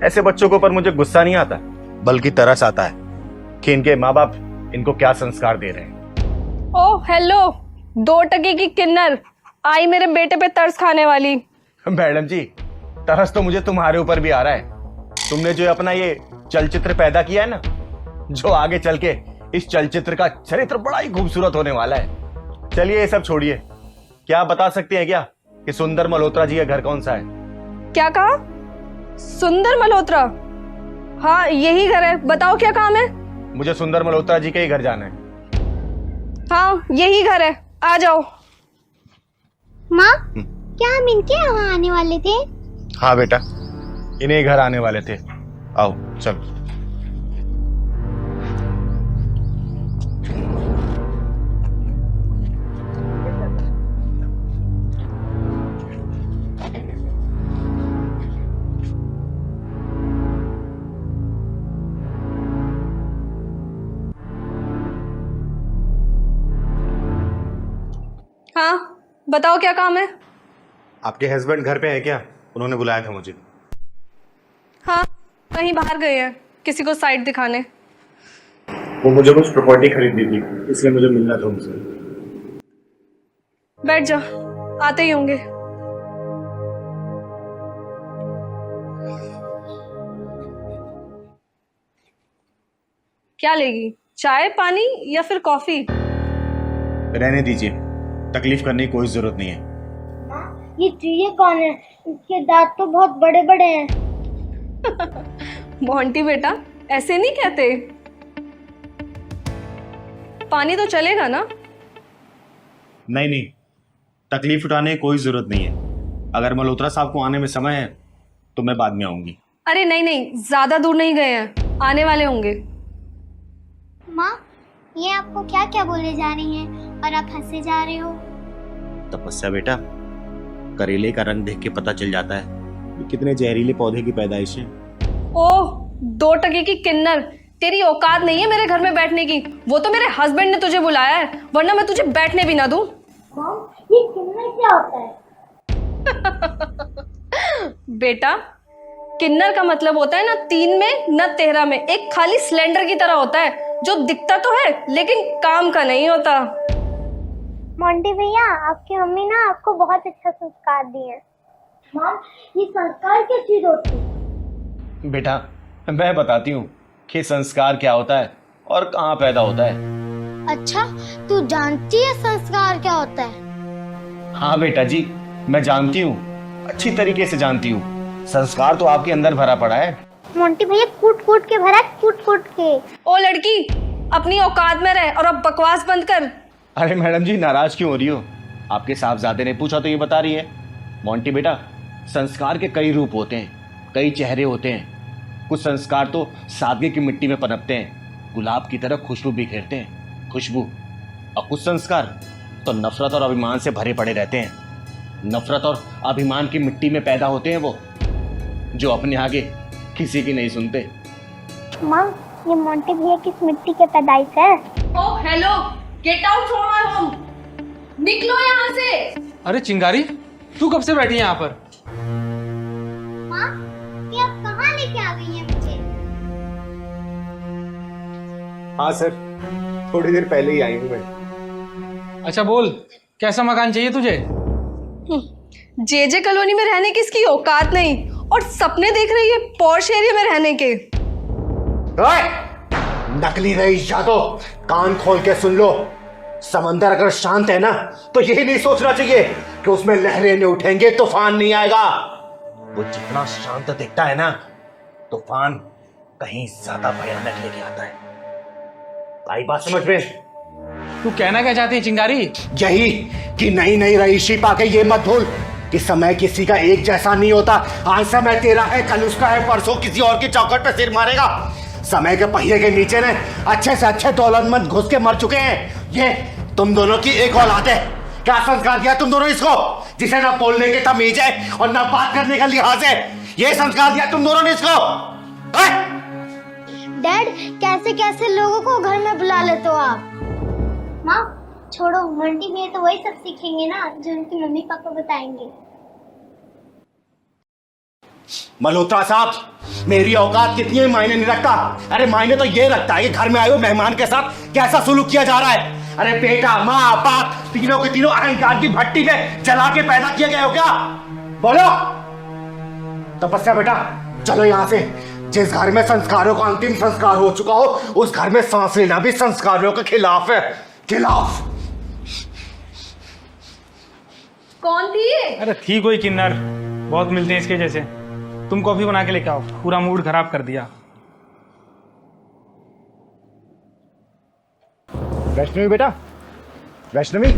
ऐसे बच्चों के ऊपर मुझे गुस्सा नहीं आता, बल्कि तरस आता है कि इनके माँ बाप इनको क्या संस्कार दे रहे हैं। ओह हेलो, 2 टके की किन्नर आई मेरे बेटे पे तरस खाने वाली। मैडम जी, तरस तो मुझे तुम्हारे ऊपर भी आ रहा है। तुमने जो अपना ये चलचित्र पैदा किया है ना, जो आगे चल के इस चलचित्र का चरित्र बड़ा ही खूबसूरत होने वाला है। चलिए ये सब छोड़िए, क्या आप बता सकते हैं क्या कि सुंदर मल्होत्रा जी का घर कौन सा है? क्या कहा? सुंदर मल्होत्रा? हाँ यही घर है, बताओ क्या काम है? मुझे सुंदर मल्होत्रा जी के ही घर जाना है। हाँ यही घर है, आ जाओ। माँ, क्या हम इनके यहाँ आने वाले थे? हाँ बेटा, इन्हें घर आने वाले थे। आओ चलो। हाँ बताओ क्या काम है? आपके हस्बैंड घर पे है क्या? उन्होंने बुलाया था मुझे। हाँ कहीं बाहर गए हैं, किसी को साइट दिखाने। वो मुझे कुछ प्रॉपर्टी खरीदनी थी, इसलिए मुझे मिलना था उनसे। बैठ जा, आते ही होंगे। क्या लेगी, चाय पानी या फिर कॉफी? रहने दीजिए, तकलीफ करने की कोई जरूरत नहीं है। ये चूहे कौन है? इसके दांत तो बहुत बड़े बड़े हैं। मोंटी बेटा ऐसे नहीं कहते। पानी तो चलेगा ना? नहीं नहीं, तकलीफ उठाने की कोई जरूरत नहीं है। अगर मल्होत्रा साहब को आने में समय है तो मैं बाद में आऊंगी। अरे नहीं नहीं, ज्यादा दूर नहीं गए हैं, आने वाले होंगे। माँ, ये आपको क्या क्या बोले जा रही हैं और आप हंसे जा रहे हो? तपस्या बेटा, करेले का रंग देख के पता चल जाता है कि कितने जहरीले पौधे की पैदाइश है। ओह, 2 टके की किन्नर, तेरी औकात नहीं है मेरे घर में बैठने की। वो तो मेरे हस्बैंड ने तुझे बुलाया है, वरना मैं तुझे बैठने भी ना दूं। मॉम, ये किन्नर क्या होता है? बेटा, किन्नर का मतलब होता है ना 3 में ना 13 में, एक खाली सिलेंडर की तरह होता है जो दिखता तो है लेकिन काम का नहीं होता। मोंटी भैया, आपकी मम्मी ना आपको बहुत अच्छा संस्कार दिए हैं। मॉम, ये संस्कार क्या चीज होती है? बेटा, मैं बताती हूँ कि संस्कार क्या होता है और कहाँ पैदा होता है। अच्छा, तू जानती है संस्कार क्या होता है? हाँ बेटा जी, मैं जानती हूँ, अच्छी तरीके से जानती हूँ। संस्कार तो आपके अंदर भरा पड़ा है। मोंटी भैया कूट कूट के भरा, कूट कूट के। ओ लड़की, अपनी औकात में रह और अब बकवास बंद कर। अरे मैडम जी, नाराज क्यों हो रही हो? आपके साहबजादे ने पूछा तो ये बता रही है। मोंटी बेटा, संस्कार के कई रूप होते हैं, कई चेहरे होते हैं। कुछ संस्कार तो सादगी की मिट्टी में पनपते हैं, गुलाब की तरह खुशबू बिखेरते हैं, खुशबू। और कुछ संस्कार तो नफरत और अभिमान से भरे पड़े रहते हैं। नफरत और अभिमान की मिट्टी में पैदा होते हैं वो, जो अपने आगे किसी की नहीं सुनते। माँ, ये मोंटी भैया किस मिट्टी के पैदाइश है? Oh hello, get out from my home, निकलो यहाँ से। अरे चिंगारी, तू कब से बैठी है यहाँ पर? माँ, ये आप कहाँ लेके आ गई हैं मुझे? हाँ सर, थोड़ी देर पहले ही आई हूँ मैं। अच्छा बोल, कैसा मकान चाहिए तुझे? जे कॉलोनी में रहने की इसकी औकात नहीं और सपने देख रही है पॉश एरिया में रहने के। नकली रईस जादो, कान खोल के सुन लो। समंदर अगर शांत है ना, तो यही नहीं सोचना चाहिए कि उसमें लहरें नहीं उठेंगे, तूफान नहीं आएगा। वो जितना शांत दिखता है ना, तूफान कहीं ज्यादा भयानक लेके आता है। आई बात समझ में? तू कहना क्या चाहती है चिंगारी? यही कि नई नई रईसी पाके ये मत भूल कि समय किसी का एक जैसा नहीं होता। आज समय तेरा है, कल उसका है, परसों किसी और की चौखट पे सिर मारेगा। समय के पहिए के नीचे ने अच्छे से अच्छे दौलतमंद घुस के मर चुके हैं। ये तुम दोनों की एक औलाद है। क्या संस्कार दिया तुम दोनों इसको, जिसे ना बोलने की तमीज है और ना बात करने का लिहाज है? ये संस्कार दिया तुम दोनों ने इसको? डैड, कैसे कैसे लोगों को घर में बुला लेते हो आप? माँ छोड़ो, मोंटी भैया तो वही सब सीखेंगे ना जो उनकी मम्मी पापा बताएंगे। मल्होत्रा साहब, मेरी औकात कितनी है मायने नहीं रखता। अरे मायने तो ये रखता है कि घर में आए हुए मेहमान के साथ कैसा सुलूक किया जा रहा है। अरे बेटा, माँ, बाप, तीनों के तीनों अहंकार की भट्टी में जला के पैदा किए गए हो क्या? बोलो। तपस्या बेटा, चलो यहाँ से। जिस घर में संस्कारों का अंतिम संस्कार हो चुका हो, उस घर में सांस लेना भी संस्कारों के खिलाफ है। खिलाफ। कौन थी ये? अरे थी कोई किन्नर, बहुत मिलते हैं इसके जैसे। तुम कॉफी बना के लेके आओ, पूरा मूड खराब कर दिया। वैष्णवी बेटा, वैष्णवी,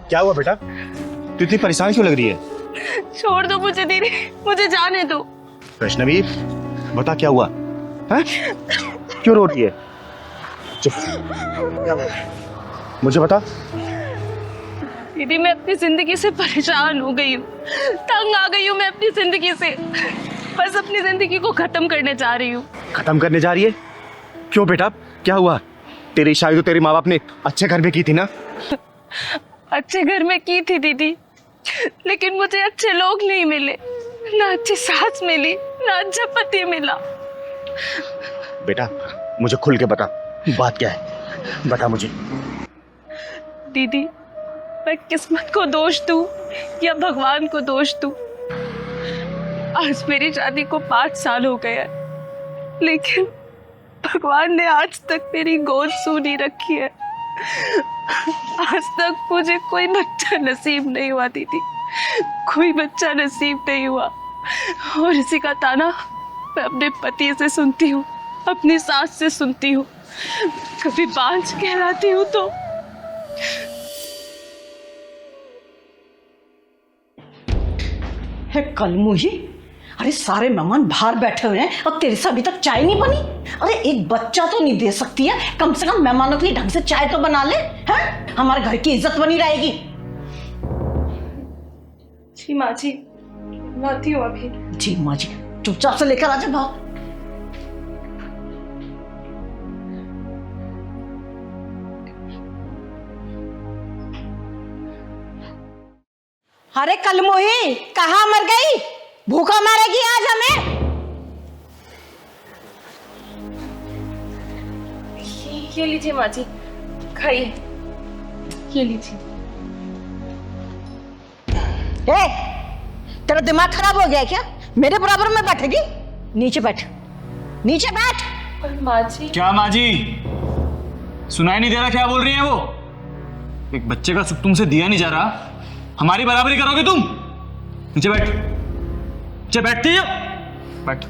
क्या हुआ बेटा? तू इतनी परेशान क्यों लग रही है? छोड़ दो मुझे दीदी, मुझे जाने दो। वैष्णवी, बता क्या हुआ है? क्यों रो रही है? चुप, मुझे बता। दीदी, मैं अपनी जिंदगी से परेशान हो गई हूँ, तंग आ गई हूँ मैं अपनी जिंदगी से। बस अपनी जिंदगी को खत्म करने जा रही हूँ। खत्म करने जा रही है? क्यों बेटा, क्या हुआ? तेरी शादी तो तेरे माँ बाप ने अच्छे घर में की थी ना? अच्छे घर में की थी दीदी, लेकिन मुझे अच्छे लोग नहीं मिले, ना अच्छी सास मिली, ना अच्छा पति मिला। बेटा, मुझे खुल के बता, बात क्या है? बता मुझे। दीदी, मैं किस्मत को दोष दूं या भगवान को दोष दूं? आज मेरी शादी को 5 साल हो गए हैं, लेकिन भगवान ने आज तक मेरी गोद सू नहीं रखी है। आज तक मुझे कोई बच्चा नसीब नहीं हुआ दीदी, कोई बच्चा नसीब नहीं हुआ। और इसी का ताना मैं अपने पति से सुनती हूँ, अपनी सास से सुनती हूँ, कभी बांझ कहलाती हूँ तो। है कलमुही, अरे सारे मेहमान बाहर बैठे हुए हैं और तेरे से अभी तक चाय नहीं बनी। अरे एक बच्चा तो नहीं दे सकती है, कम से कम मेहमानों के लिए ढंग से चाय तो बना ले, हैं? हमारे घर की इज्जत बनी रहेगी। जी माँ जी, लाती हूँ अभी। जी माँ जी, चुपचाप से लेकर आ जा भाव। अरे कलमोही कहाँ मर गई? भूखा मारेगी आज हमें। ये लीजिए माँ जी, खाइए। ये लीजिए। तेरा दिमाग खराब हो गया है क्या? मेरे बराबर में बैठेगी? नीचे बैठ, नीचे बैठ। पर माँ जी। क्या माँ जी, सुनाई नहीं दे रहा क्या बोल रही है वो? एक बच्चे का सुख तुमसे दिया नहीं जा रहा, हमारी बराबरी करोगे तुम? नीचे बैठ, नीचे बैठती हो, बैठ।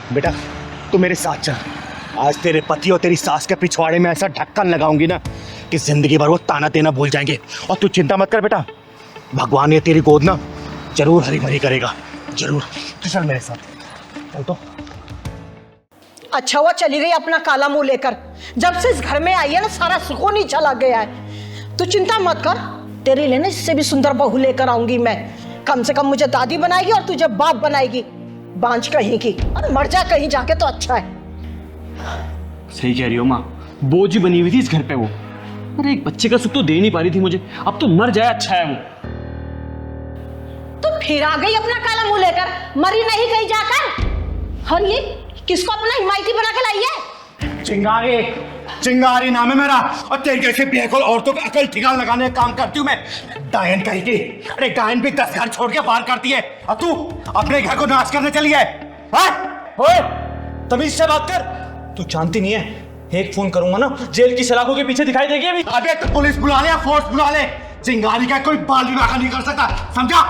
बेटा तू मेरे साथ चल। आज तेरे पति और तेरी सास के पिछवाड़े में ऐसा ढक्कन लगाऊंगी ना कि जिंदगी भर वो ताना देना भूल जाएंगे। और तू चिंता मत कर बेटा, भगवान ये तेरी गोद ना जरूर हरी भरी करेगा, जरूर। तो चल मेरे साथ चल। तो अच्छा हुआ चली गई अपना काला मुंह लेकर। जब से इस घर में आई है ना सारा सुकून ही चला गया है। तू चिंता मत कर, तेरे लिए ना इससे भी सुंदर बहू लेकर आऊंगी मैं। कम से कम मुझे दादी बनाएगी और तुझे बाप बनाएगी, बांझ कहीं की। और मर जा कहीं जाके तो अच्छा है। सही कह रही हो माँ, बोझ ही बनी हुई थी इस घर पे वो। अरे एक बच्चे का सुख तो दे नहीं पा रही थी मुझे, अब तो मर जाए अच्छा है वो। तो फिर आ गई अपना काला मुंह लेकर, मरी नहीं कहीं जाकर। और ये किसको अपना हिमायती बना के लाई है? चिंगारी, चिंगारी नाम है मेरा। और तेरे जैसे बेअकल औरतों का अकल ठिकाना लगाने का काम करती हूँ मैं। डायन कही थी। अरे डायन भी 10 घर छोड़ के बाहर करती है, और तू अपने घर को नाश करने चली है। तमीज से बात कर। तू जानती नहीं है, एक फोन करूंगा ना जेल की सलाखों के पीछे दिखाई देगी अभी। अबे तो पुलिस बुला ले या फोर्स बुला ले, चिंगारी का कोई बाल विवाह नहीं कर सकता, समझा?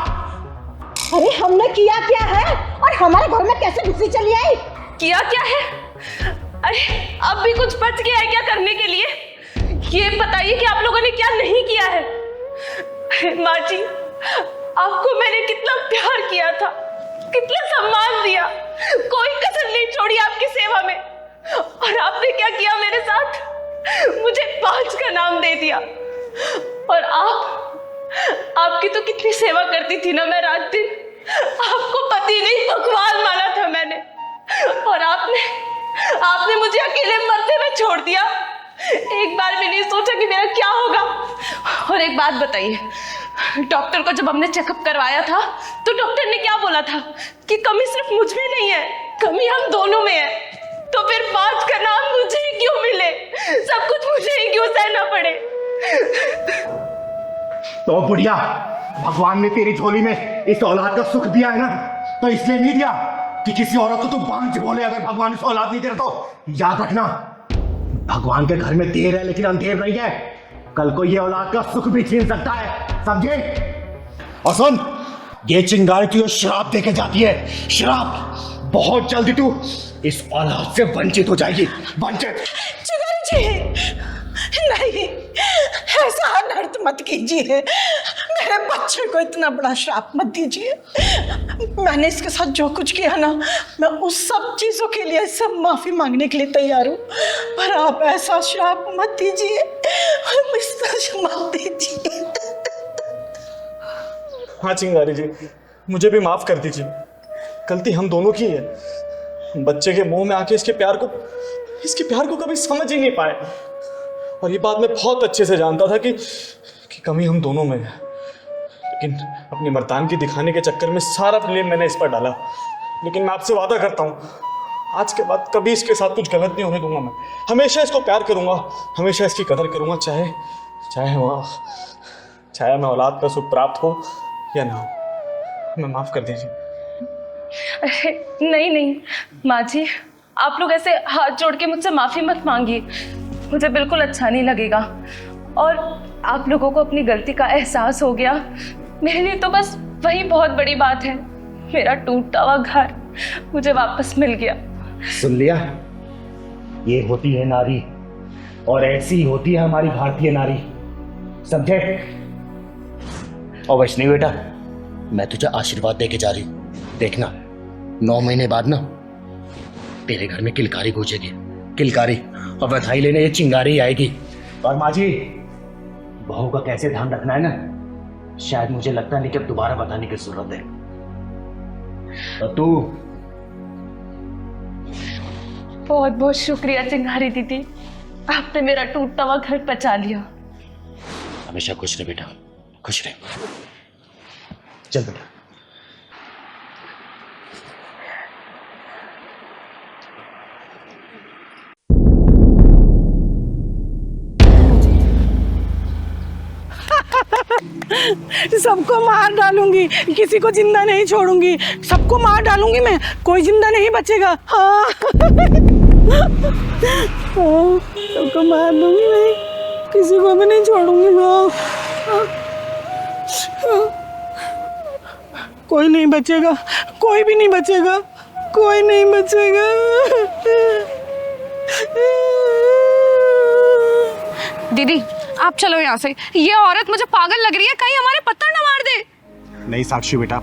अरे हमने किया क्या है और हमारे घर में कैसे घुसी चली आई? किया क्या है? अरे अब भी कुछ बच गया है क्या करने के लिए? ये बताइए कि आप लोगों ने क्या नहीं किया है। माँ जी, आपको मैंने कितना प्यार किया था, कितना सम्मान दिया, कोई कसर नहीं छोड़ी आपकी सेवा में। और आपने क्या किया मेरे साथ? मुझे 5 का नाम दे दिया। और आपकी तो कितनी सेवा करती थी ना मैं रात दिन। आपको पति नहीं भगवान माना था मैंने, और आपने मुझे अकेले मरते हुए छोड़ दिया। एक बार भी नहीं सोचा कि मेरा क्या होगा। और एक बात बताइए, डॉक्टर को जब हमने चेकअप करवाया था तो डॉक्टर ने क्या बोला था कि कमी सिर्फ मुझ में नहीं है, कमी हम दोनों में है। तो फिर 5 का नाम मुझे ही क्यों मिले? सब कुछ मुझे ही क्यों सहना पड़े? तो बुढ़िया, भगवान ने तेरी झोली में इस औलाद का सुख दिया है ना, तो इसलिए नहीं दिया कि किसी औरत को तू बांझ बोले। अगर भगवान इस औलाद नहीं दे रहा तो याद रखना, भगवान के घर में देर है लेकिन अंधेर नहीं है। कल को ये औलाद का सुख भी छीन सकता है, समझे? और सुन, ये चिंगारी तुझे श्राप देके जाती है, श्राप। बहुत जल्दी तू इस औलाद से वंचित हो जाएगी, वंचित। चिंगारी जी, नहीं, ऐसा अनर्थ मत कीजिए। मेरे बच्चे को इतना बड़ा श्राप मत दीजिए। मैंने इसके साथ जो कुछ किया ना, मैं उस सब चीजों के लिए सब माफी मांगने के लिए तैयार हूँ, पर आप ऐसा श्राप मत दीजिए, मत दीजिए। हाँ चिंगारी जी, मुझे भी माफ कर दीजिए, गलती हम दोनों की है। बच्चे के मुंह में आके इसके प्यार को कभी समझ ही नहीं पाए। और ये बात मैं बहुत अच्छे से जानता था कि कमी हम दोनों में है, लेकिन अपनी मर्दानगी दिखाने के चक्कर में सारा ब्लेम मैंने इस पर डाला। लेकिन मैं आपसे वादा करता हूँ, आज के बाद कभी इसके साथ कुछ गलत नहीं होने दूंगा। मैं हमेशा इसको प्यार करूंगा, हमेशा इसकी कदर करूंगा, चाहे मैं औलाद का सुख प्राप्त हो या ना हो। मैं माफ कर दीजिए। नहीं माँ जी, आप लोग ऐसे हाथ जोड़ के मुझसे माफी मत मांगिए, मुझे बिल्कुल अच्छा नहीं लगेगा। और आप लोगों को अपनी गलती का एहसास हो गया, मेरे लिए तो बस वही बहुत बड़ी बात है। मेरा टूटा हुआ घर मुझे वापस मिल गया। सुन लिया, ये होती है नारी, और ऐसी होती है हमारी भारतीय नारी, समझे? और वैष्णवी बेटा, मैं तुझे आशीर्वाद देके जा रही हूं। देखना 9 महीने बाद ना तेरे घर में किलकारी गूंजेगी, किलकारी, और बधाई लेने ये चिंगारी आएगी। और माँ जी, बहू का कैसे ध्यान रखना है ना, शायद मुझे लगता नहीं कि अब दोबारा बताने की जरूरत है। और तू बहुत बहुत शुक्रिया चिंगारी दीदी, आपने मेरा टूटा हुआ घर बचा लिया। हमेशा खुश रहे बेटा, खुश रहे। चल बेटा। सबको मार डालूंगी, किसी को जिंदा नहीं छोड़ूंगी, सबको मार डालूंगी मैं, कोई जिंदा नहीं बचेगा। हाँ सबको मार दूंगी मैं, किसी को भी नहीं छोड़ूंगी। कोई नहीं बचेगा, कोई भी नहीं बचेगा, कोई नहीं बचेगा। दीदी आप चलो यहाँ से, ये औरत मुझे पागल लग रही है, कहीं हमारे पत्थर न मार दे। नहीं साक्षी बेटा,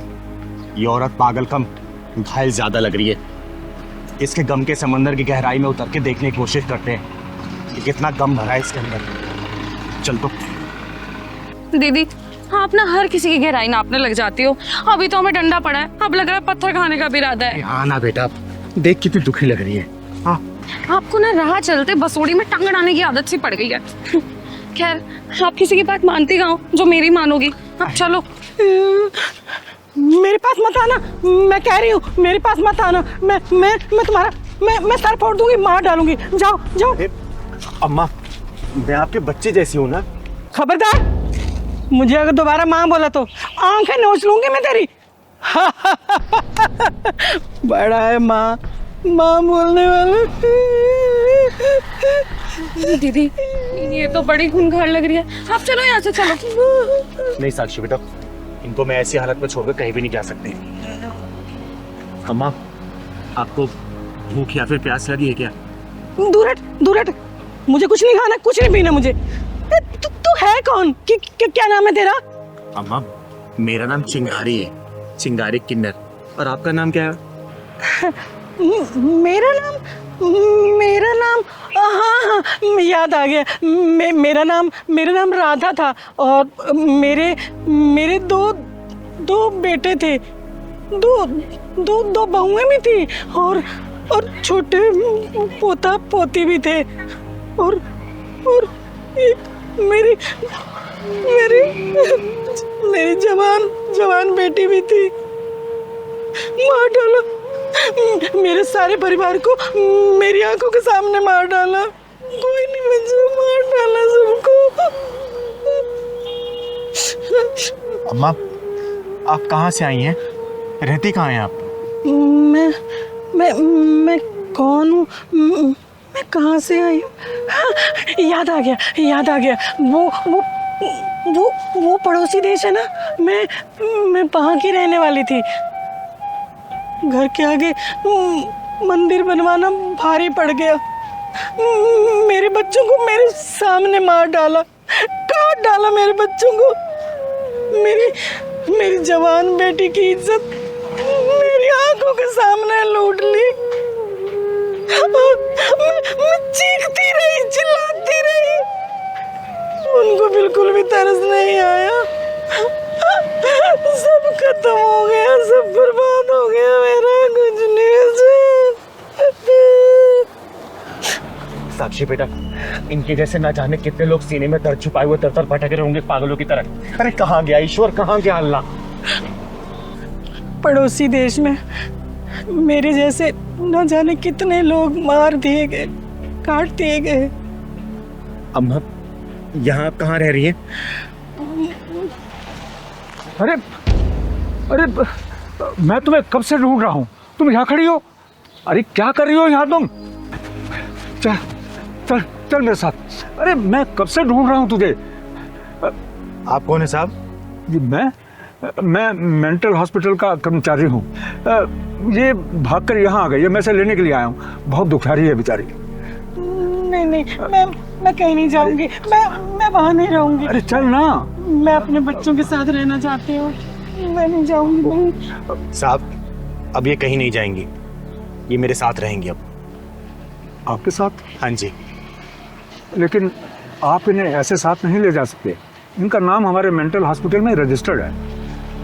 ये औरत पागल कम घायल ज्यादा लग रही है। इसके गम के समंदर की गहराई में उतर के देखने की कोशिश करते हैं कि कितना गम भरा है इसके अंदर। चल तो। दीदी आप ना हर किसी की गहराई नापने लग जाती हो। अभी तो हमें डंडा पड़ा है, अब लग रहा है पत्थर खाने का भी इरादा है। हाँ ना बेटा, देख कितनी दुखी लग रही है। हाँ आपको ना राह चलते बसोड़ी में टंग अड़ाने की आदत सी पड़ गई है। खैर आप किसी की बात मानती कहाँ हो जो मेरी मानोगी। अब चलो। मेरे पास मत आना, मैं कह रही हूँ मेरे पास मत आना। मैं तुम्हारा मैं सर फोड़ दूंगी, मार डालूंगी। जाओ जाओ। अम्मा, मैं आपके बच्चे जैसी हूँ ना। खबरदार, मुझे अगर दोबारा माँ बोला तो आंखें नोच लूंगी मैं तेरी। बड़ा है माँ, माँ बोलने वाला। दीदी ये तो बड़ी खूंखार लग रही है, आप चलो यहाँ से, चलो। नहीं साक्षी बेटा, इनको मैं ऐसी हालत में छोड़कर कहीं भी नहीं जा सकते। अम्मा, आपको भूख या फिर प्यास लगी है क्या? दूर हट, दूर हट, मुझे कुछ नहीं खाना, कुछ नहीं पीना मुझे। तू है कौन? क्या नाम है तेरा? अम्मा, मेरा नाम चिंगारी है, चिंगारी किन्नर। और आपका नाम क्या है? मेरा नाम हाँ याद आ गया। मेरा नाम राधा था, और मेरे दो बेटे थे, दो बहुएं भी थी, और छोटे पोता पोती भी थे, और एक मेरी जवान बेटी भी थी। मार डाला मेरे सारे परिवार को, मेरी आंखों के सामने मार डाला। कोई नहीं बचा, मार डाला सबको। अम्मा, आप कहाँ से आई हैं? रहती कहाँ हैं आप? मैं कौन हूँ? मैं कहाँ से आई हूँ? हाँ, याद आ गया। वो पड़ोसी देश है ना, मैं वहाँ की रहने वाली थी। घर के आगे मंदिर बनवाना भारी पड़ गया। मेरे बच्चों को मेरे सामने मार डाला, काट डाला मेरे बच्चों को। मेरी जवान बेटी की इज्जत मेरी आंखों के सामने लूट ली। मैं चीखती रही, चिल्लाती रही, उनको बिल्कुल भी तरस नहीं आया। सब खत्म हो गया, सब बर्बाद हो गया, मेरा कुछ नहीं। साक्षी बेटा, इनके जैसे ना जाने कितने लोग सीने में दर्द छुपाए हुए तर भटक रहे होंगे पागलों की तरह। अरे कहाँ गया ईश्वर, कहाँ गया अल्लाह? पड़ोसी देश में मेरे जैसे न जाने कितने लोग मार दिए गए, काट दिए गए। अम्मा, यहाँ आप कहाँ रह रही हैं? अरे मैं तुम्हें कब से ढूंढ रहा हूँ, तुम यहाँ खड़ी हो। अरे क्या कर रही हो यहाँ तुम? चल चल मेरे साथ। अरे मैं कब से ढूंढ रहा हूँ तुझे। आप कौन है साहब? जी मैं मेंटल हॉस्पिटल का कर्मचारी हूँ। ये भागकर यहाँ आ गई है, मैं इसे लेने के लिए आया हूँ। बहुत दुखियारी है बेचारी। नहीं नहीं, मैं कहीं नहीं जाऊंगी। मैं वहाँ नहीं रहूंगी। अरे चल ना। मैं अपने बच्चों के साथ रहना चाहती हूँ। मैं नहीं जाऊंगी। साहब अब ये कहीं नहीं जाएंगी, ये मेरे साथ रहेंगी अब। आपके साथ? हाँ जी। लेकिन आप इन्हें ऐसे साथ नहीं ले जा सकते। इनका नाम हमारे मेंटल हॉस्पिटल में रजिस्टर्ड है।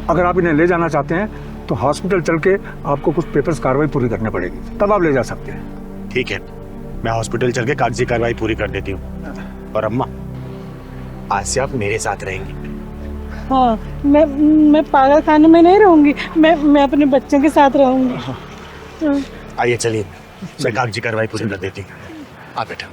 अगर आप इन्हें ले जाना चाहते हैं तो हॉस्पिटल चल के आपको कुछ पेपर्स कार्रवाई पूरी करनी पड़ेगी, तब आप ले जा सकते हैं। ठीक है, मैं हॉस्पिटल चल के कागजी कार्रवाई पूरी कर देती हूँ। और अम्मा, आज से आप मेरे साथ रहेंगी। हाँ, मैं पागल खाने में नहीं रहूंगी। मैं अपने बच्चों के साथ रहूंगी। आइए चलिए, मैं कागजी कार्रवाई पूरी कर देती हूँ। आप बेटा।